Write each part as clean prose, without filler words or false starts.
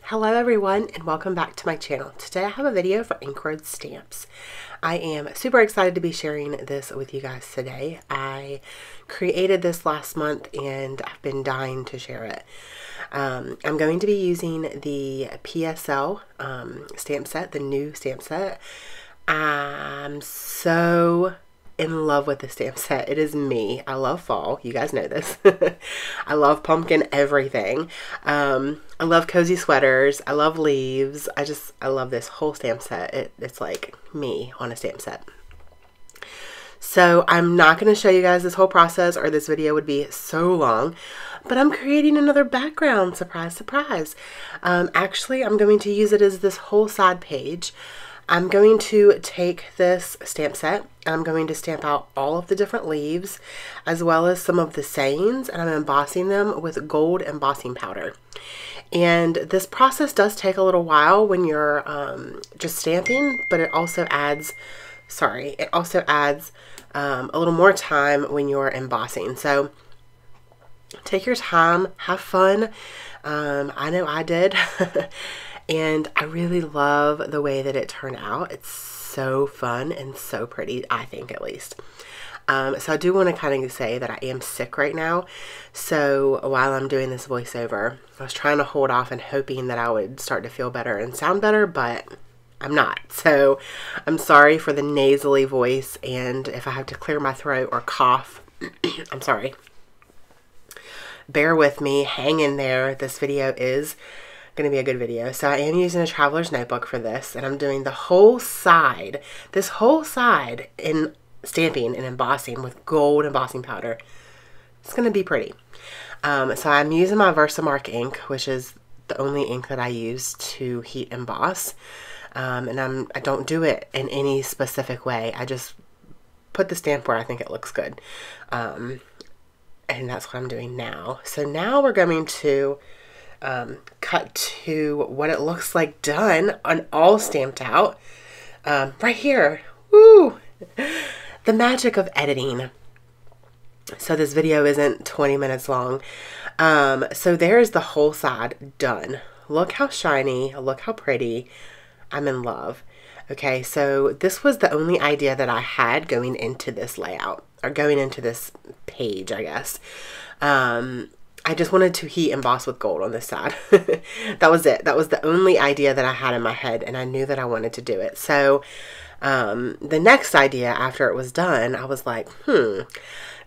Hello everyone and welcome back to my channel. Today I have a video for ink road stamps. I am super excited to be sharing this with you guys today. I created this last month and I've been dying to share it. I'm going to be using the PSL stamp set, the new stamp set. I'm so in love with the stamp set. It is me. I love fall. You guys know this. I love pumpkin everything. I love cozy sweaters. I love leaves. I love this whole stamp set. It's like me on a stamp set. So I'm not going to show you guys this whole process or this video would be so long, but I'm creating another background. Surprise, surprise. Actually, I'm going to use it as this whole side page. I'm going to take this stamp set and I'm going to stamp out all of the different leaves as well as some of the sayings, and I'm embossing them with gold embossing powder. And this process does take a little while when you're just stamping, but it also adds, a little more time when you're embossing. So take your time, have fun. I know I did. And I really love the way that it turned out. It's so fun and so pretty, I think, at least. So I do want to kind of say that I am sick right now. So while I'm doing this voiceover, I was trying to hold off and hoping that I would start to feel better and sound better, but I'm not. So I'm sorry for the nasally voice, and if I have to clear my throat or cough, I'm sorry. Bear with me, hang in there. This video is going to be a good video. So I am using a Travlers notebook for this, and I'm doing the whole side, this whole side in stamping and embossing with gold embossing powder. It's going to be pretty. So I'm using my Versamark ink, which is the only ink that I use to heat emboss. And I don't do it in any specific way. I just put the stamp where I think it looks good. And that's what I'm doing now. So now we're going to cut to what it looks like done and all stamped out right here. Woo! The magic of editing. So this video isn't 20 minutes long. So there's the whole side done. Look how shiny, look how pretty. I'm in love. Okay, so this was the only idea that I had going into this layout, or going into this page, I guess. I just wanted to heat emboss with gold on this side. That was it. That was the only idea that I had in my head, and I knew that I wanted to do it. So the next idea after it was done, I was like,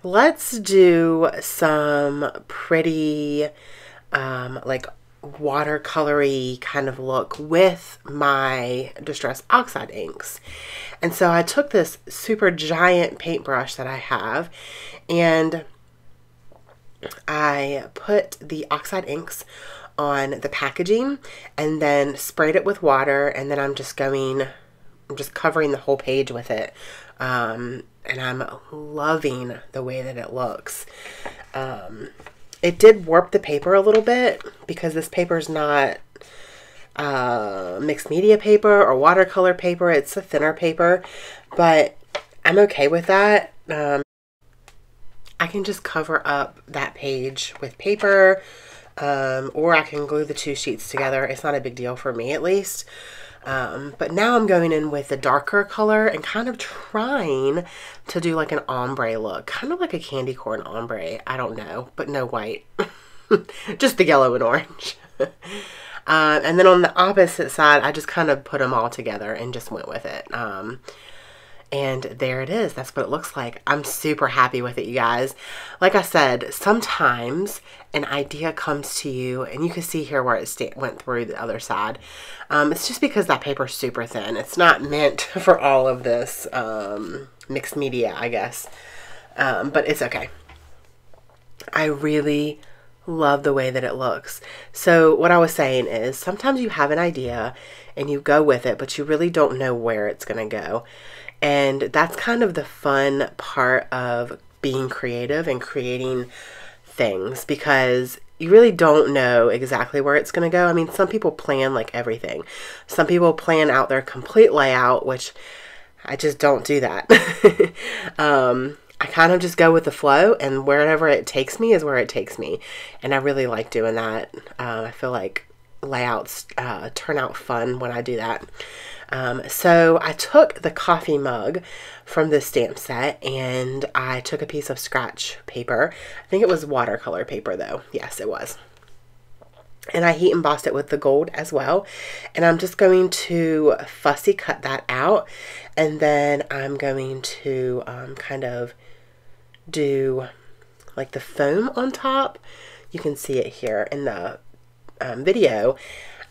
let's do some pretty like watercolory kind of look with my Distress Oxide inks. And so I took this super giant paintbrush that I have, and I put the oxide inks on the packaging and then sprayed it with water, and then I'm just covering the whole page with it. And I'm loving the way that it looks. It did warp the paper a little bit because this paper is not mixed media paper or watercolor paper. It's a thinner paper, but I'm okay with that. I can just cover up that page with paper, or I can glue the two sheets together. It's not a big deal for me, at least. But now I'm going in with a darker color and kind of trying to do like an ombre look, kind of like a candy corn ombre. I don't know, but no white, just the yellow and orange. And then on the opposite side, I just kind of put them all together and just went with it. And there it is. That's what it looks like. I'm super happy with it, you guys. Like I said, sometimes an idea comes to you, and you can see here where it went through the other side. It's just because that paper's super thin. It's not meant for all of this mixed media, I guess. But it's okay. I really love the way that it looks. So what I was saying is sometimes you have an idea and you go with it, but you really don't know where it's going to go. And that's kind of the fun part of being creative and creating things, because you really don't know exactly where it's going to go. I mean, some people plan like everything. Some people plan out their complete layout, which I just don't do that. I kind of just go with the flow, and wherever it takes me is where it takes me. And I really like doing that. I feel like layouts turn out fun when I do that. So I took the coffee mug from this stamp set, and I took a piece of scratch paper. I think it was watercolor paper though. Yes, it was. And I heat embossed it with the gold as well. And I'm just going to fussy cut that out. And then I'm going to kind of do like the foam on top. You can see it here in the video.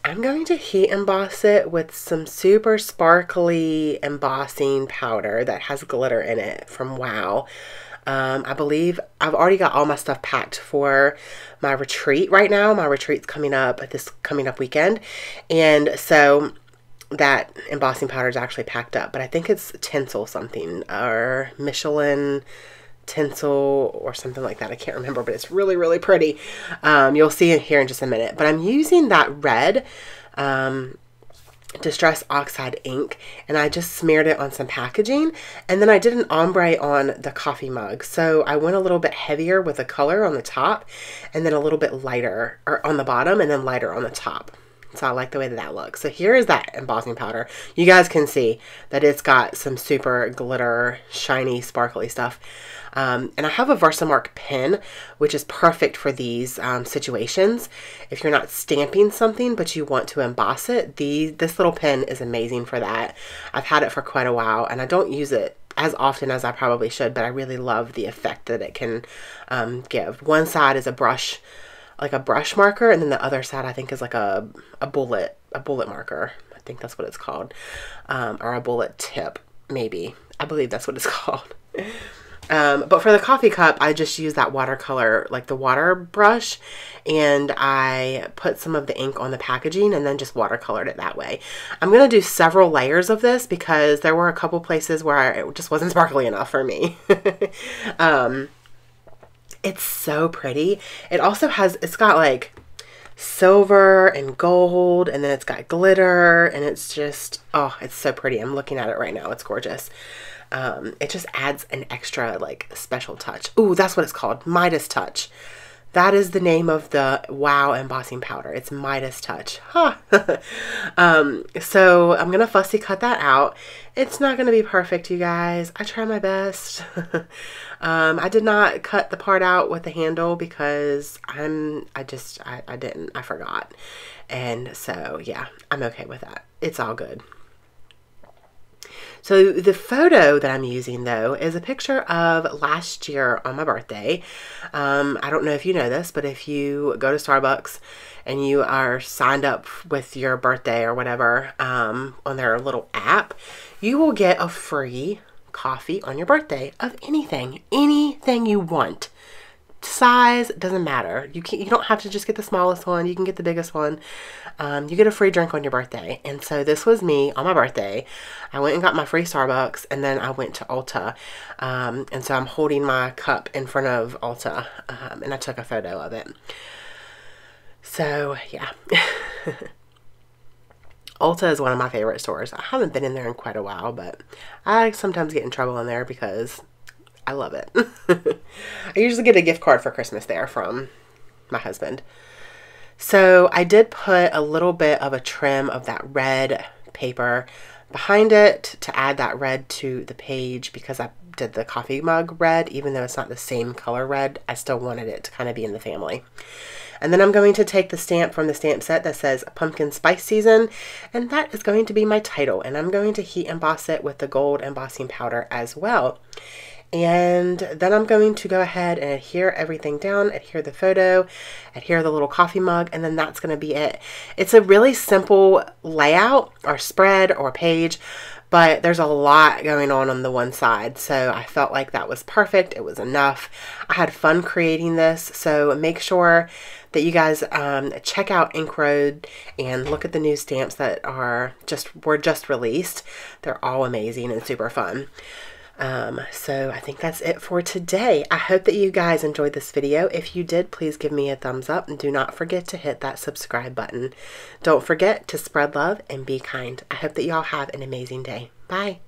I'm going to heat emboss it with some super sparkly embossing powder that has glitter in it from Wow. I believe I've already got all my stuff packed for my retreat right now. My retreat's coming up this coming up weekend. And so that embossing powder is actually packed up, but I think it's tinsel something or Michelin tinsel or something like that. I can't remember, but it's really, really pretty. You'll see it here in just a minute, but I'm using that red, Distress Oxide ink, and I just smeared it on some packaging, and then I did an ombre on the coffee mug. So I went a little bit heavier with the color on the top, and then a little bit lighter or on the bottom, and then lighter on the top. So I like the way that that looks. So here is that embossing powder. You guys can see that it's got some super glitter, shiny, sparkly stuff. And I have a Versamark pen, which is perfect for these situations. If you're not stamping something, but you want to emboss it, this little pen is amazing for that. I've had it for quite a while, and I don't use it as often as I probably should, but I really love the effect that it can give. One side is a brush, like a brush marker, and then the other side I think is like a bullet marker. I think that's what it's called, or a bullet tip, maybe. I believe that's what it's called. But for the coffee cup, I just use that watercolor, like the water brush, and I put some of the ink on the packaging and then just watercolored it that way. I'm going to do several layers of this because there were a couple places where it just wasn't sparkly enough for me. It's so pretty. It also has, it's got like silver and gold, and then it's got glitter, and it's just, oh, it's so pretty. I'm looking at it right now. It's gorgeous. It just adds an extra like special touch. Ooh, that's what it's called. Midas Touch. That is the name of the Wow embossing powder. It's Midas Touch. Huh. So I'm going to fussy cut that out. It's not going to be perfect, you guys. I try my best. I did not cut the part out with the handle because I didn't. I forgot. And so, yeah, I'm okay with that. It's all good. So the photo that I'm using though is a picture of last year on my birthday. I don't know if you know this, but if you go to Starbucks and you are signed up with your birthday or whatever on their little app, you will get a free coffee on your birthday of anything you want. Size doesn't matter. You don't have to just get the smallest one. You can get the biggest one. You get a free drink on your birthday. And so this was me on my birthday. I went and got my free Starbucks, and then I went to Ulta. And so I'm holding my cup in front of Ulta, and I took a photo of it. So yeah. Ulta is one of my favorite stores. I haven't been in there in quite a while, but I sometimes get in trouble in there because I love it. I usually get a gift card for Christmas there from my husband. So I did put a little bit of a trim of that red paper behind it to add that red to the page because I did the coffee mug red. Even though it's not the same color red, I still wanted it to kind of be in the family. And then I'm going to take the stamp from the stamp set that says Pumpkin Spice Season, and that is going to be my title. And I'm going to heat emboss it with the gold embossing powder as well. And then I'm going to go ahead and adhere everything down, adhere the photo, adhere the little coffee mug, and then that's going to be it. It's a really simple layout or spread or page, but there's a lot going on the one side. So I felt like that was perfect. It was enough. I had fun creating this. So make sure that you guys check out Ink Road and look at the new stamps that were just released. They're all amazing and super fun. So I think that's it for today. I hope that you guys enjoyed this video. If you did, please give me a thumbs up and do not forget to hit that subscribe button. Don't forget to spread love and be kind. I hope that y'all have an amazing day. Bye.